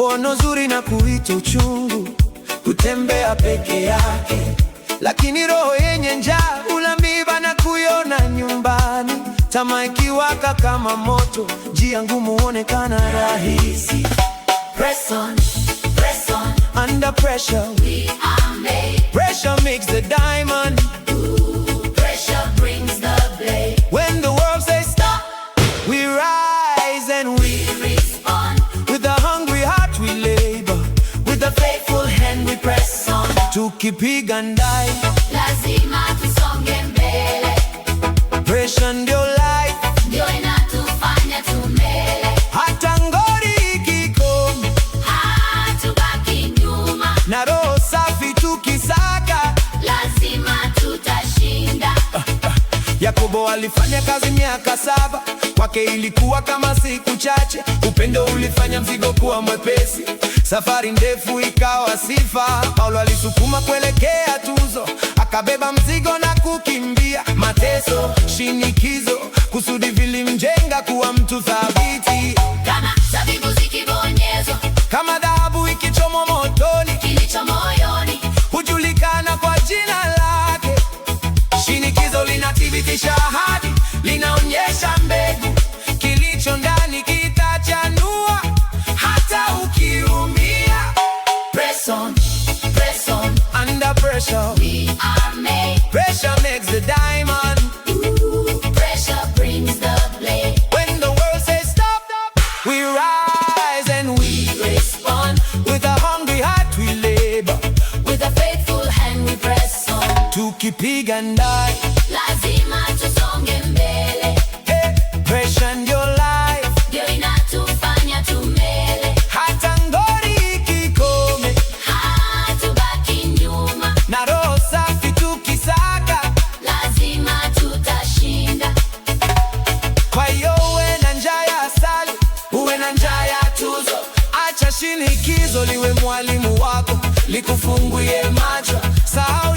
Ono zuri na kuita uchungu, kutembea peke yake, lakini roho yenye njaa hula miba na kuiona nyumbani. Tamaa ikiwaka kama moto, njia ngumu huonekana rahisi. Press on, press on. Under pressure We are made. Pressure makes the diamond. Ooh, pressure brings the blade. When the world says stop, we rise and we respond. With a hungry heart we labor, with a faithful hand we press on. Tukipiga ndai, Lazima tusonge mbele. pressure ndio life, Ndio inatufanya tumele. hata ngori ikikoma Hatubaki nyuma. na roho safi tukisaka. Lazima tutashinda. Yakobo alifanya kazi miaka 7, kwake ilikuwa kama siku chache. Upendo ulifanya mzigo kuwa mwepesi, safari ndefu ikawa sifa. Paulo alisukuma kuelekea tuzo, akabeba mzigo na kukimbia. Mateso, shinikizo, kusudi vilimjenga kuwa mtu thabiti. Kama zabibu zikibonyezwa, Kama dhahabu ikichomwa motoni, kilicho moyoni hujulikana kwa jina lake. Shinikizo linathibitisha ahadi, linaonyesha mbegu, kilicho ndani kitachanua hata ukiumia. Press on, press on. Under pressure, We are made. pressure makes the diamond. Ooh, pressure brings the blade. When the world says stop, we rise and we Respond. with a hungry heart we labor, With a faithful hand we press on. tukipiga ndai. Lazima tusonge mbele. Hey, pressure ndio life, Ndio inatufanya tumele. hata ngori ikikome Hatubaki nyuma. na roho safi tukisaka. Lazima tutashinda. Kwa hiyo uwe na njaa ya asali, uwe na njaa ya tuzo. Acha shinikizo liwe mwalimu wako, likufungulie macho. Sahau